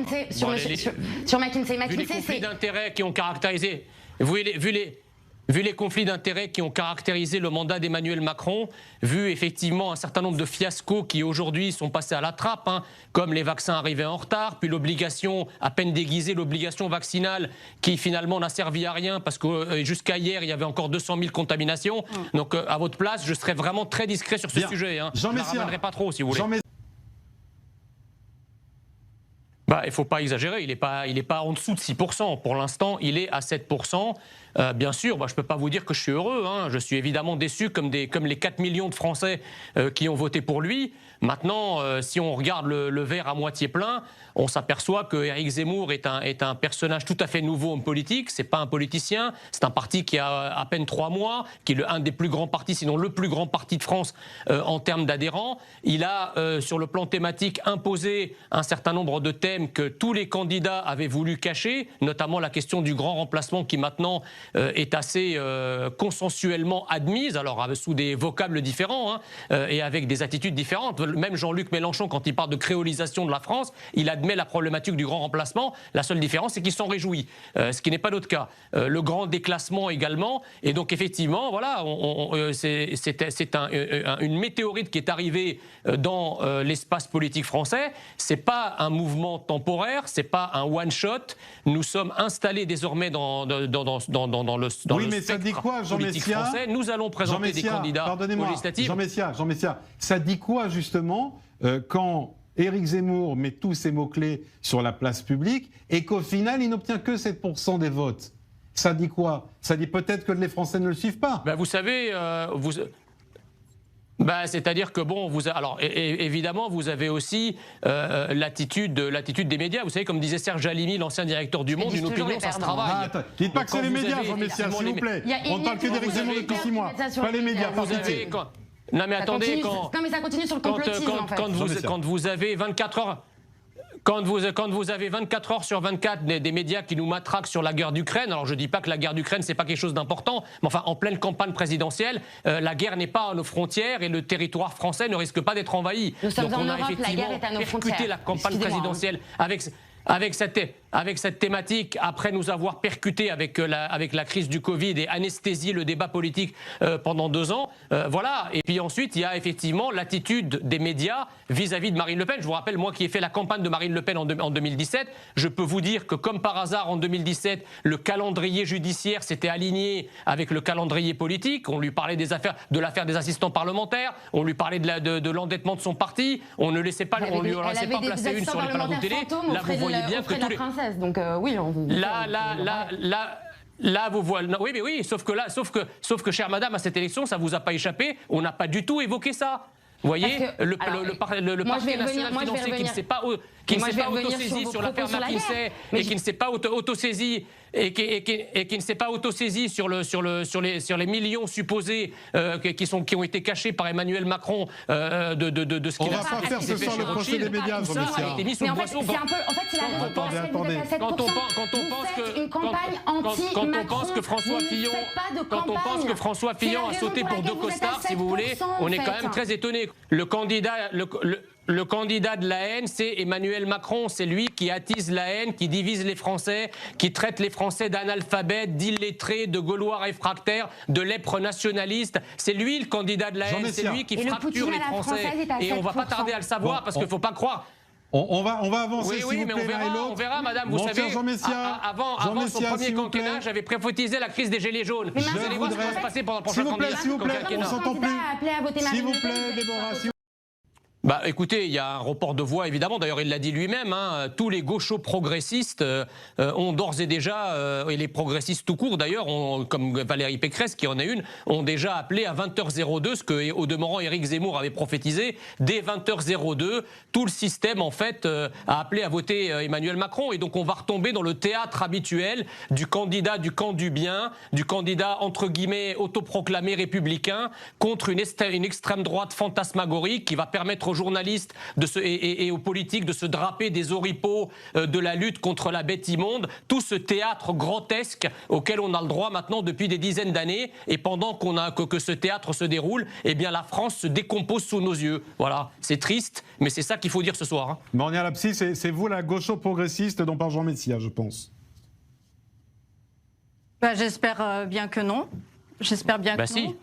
McKinsey, sur McKinsey, vu les conflits d'intérêts qui ont caractérisé, vu les conflits d'intérêts qui ont caractérisé le mandat d'Emmanuel Macron, vu effectivement un certain nombre de fiascos qui aujourd'hui sont passés à la trappe, hein, comme les vaccins arrivés en retard, puis l'obligation, à peine déguisée, l'obligation vaccinale qui finalement n'a servi à rien parce que jusqu'à hier, il y avait encore 200 000 contaminations. Donc à votre place, je serais vraiment très discret sur ce sujet. Hein. Je ne la ramènerai pas trop si vous voulez. Bah, il ne faut pas exagérer, il n'est pas en dessous de 6%. Pour l'instant, il est à 7%. Bien sûr, bah, je ne peux pas vous dire que je suis heureux. Hein. Je suis évidemment déçu comme les 4 millions de Français qui ont voté pour lui. Maintenant, si on regarde le verre à moitié plein, on s'aperçoit que Éric Zemmour est un personnage tout à fait nouveau en politique. Ce n'est pas un politicien, c'est un parti qui a à peine 3 mois, qui est un des plus grands partis, sinon le plus grand parti de France en termes d'adhérents. Il a, sur le plan thématique, imposé un certain nombre de thèmes que tous les candidats avaient voulu cacher, notamment la question du grand remplacement qui maintenant est assez consensuellement admise, alors sous des vocables différents hein, et avec des attitudes différentes. Même Jean-Luc Mélenchon, quand il parle de créolisation de la France, il admet la problématique du grand remplacement. La seule différence, c'est qu'il s'en réjouit, ce qui n'est pas notre cas. Le grand déclassement également. Et donc, effectivement, voilà, c'est une météorite qui est arrivée dans l'espace politique français. Ce n'est pas un mouvement temporaire, ce n'est pas un one-shot. Nous sommes installés désormais dans le spectre politique français. Nous allons présenter des candidats aux législatives. Jean Messia, ça dit quoi justement quand Éric Zemmour met tous ses mots-clés sur la place publique et qu'au final, il n'obtient que 7% des votes? Ça dit quoi? Ça dit peut-être que les Français ne le suivent pas. Ben vous savez, c'est-à-dire que bon, alors évidemment, vous avez aussi l'attitude des médias. Vous savez, comme disait Serge Halimi, l'ancien directeur du Monde, une opinion, ça se travaille. Dites pas que c'est les médias, Jean Messia, s'il vous plaît. On ne parle que d'Éric Zemmour depuis 6 mois. Pas les médias, par pitié. Non mais attendez, non mais ça continue sur le complotisme en fait. Quand vous avez 24 heures... Quand vous avez 24 heures sur 24 des médias qui nous matraquent sur la guerre d'Ukraine, alors je ne dis pas que la guerre d'Ukraine, ce n'est pas quelque chose d'important, mais enfin, en pleine campagne présidentielle, la guerre n'est pas à nos frontières et le territoire français ne risque pas d'être envahi. Nous sommes Donc en on a Europe, la guerre est à nos frontières. percuté la campagne présidentielle avec cette thématique, après nous avoir percuté avec la crise du Covid et anesthésié le débat politique pendant 2 ans. Voilà. Et puis ensuite, il y a effectivement l'attitude des médias vis-à-vis de Marine Le Pen. Je vous rappelle, moi qui ai fait la campagne de Marine Le Pen en 2017, je peux vous dire que comme par hasard, en 2017, le calendrier judiciaire s'était aligné avec le calendrier politique. On lui parlait de l'affaire des assistants parlementaires, on lui parlait de l'endettement de son parti, on ne laissait pas, on lui laissait pas placer une sur les plateaux télé. Là, vous voyez bien que tous les... princesse, donc oui, Là, vous voyez. Oui, mais oui, sauf que, chère madame, à cette élection, ça vous a pas échappé. On n'a pas du tout évoqué ça. Vous voyez, le parquet national financier qui ne s'est pas autosaisi sur l'affaire McKinsey et qui ne s'est pas autosaisi et qui ne s'est pas autosaisi sur les millions supposés qui ont été cachés par Emmanuel Macron de ce qu'il a fait. On va pas faire ce soir le procès des médias, Jean Messia. Mais en fait, c'est un peu, c'est la vérité. Quand on pense que François Fillon a sauté pour 2 costards, si vous voulez, on est quand même très étonné. Le candidat de la haine, c'est Emmanuel Macron. C'est lui qui attise la haine, qui divise les Français, qui traite les Français d'analphabètes, d'illettrés, de Gaulois réfractaires, de lèpres nationalistes. C'est lui le candidat de la haine. C'est lui qui fracture les Français. Et on ne va pas tarder à le savoir parce qu'il ne faut pas croire. On va avancer, oui, mais on verra, madame. Vous savez, avant son premier quinquennat, j'avais prophétisé la crise des Gilets jaunes. Vous allez voir ce qui va se passer pendant le prochain quinquennat. S'il vous plaît, on ne s'entend plus. S'il vous plaît, Déborah. Bah, écoutez, il y a un report de voix, évidemment. D'ailleurs, il l'a dit lui-même. Hein, tous les gauchos progressistes ont d'ores et déjà, et les progressistes tout court d'ailleurs, comme Valérie Pécresse, qui en est une, ont déjà appelé à 20h02, ce que, au demeurant, Éric Zemmour avait prophétisé. Dès 20h02, tout le système, en fait, a appelé à voter Emmanuel Macron. Et donc, on va retomber dans le théâtre habituel du candidat du camp du bien, du candidat, entre guillemets, autoproclamé républicain, contre une extrême droite fantasmagorique qui va permettre aux journalistes et aux politiques de se draper des oripeaux de la lutte contre la bête immonde, tout ce théâtre grotesque auquel on a le droit maintenant depuis des dizaines d'années, et pendant que ce théâtre se déroule, eh bien la France se décompose sous nos yeux. Voilà, c'est triste, mais c'est ça qu'il faut dire ce soir. Hein. Mornia Lapsi, c'est vous la gaucho-progressiste dont parle Jean Messia, je pense. J'espère bien que non. J'espère bien que non.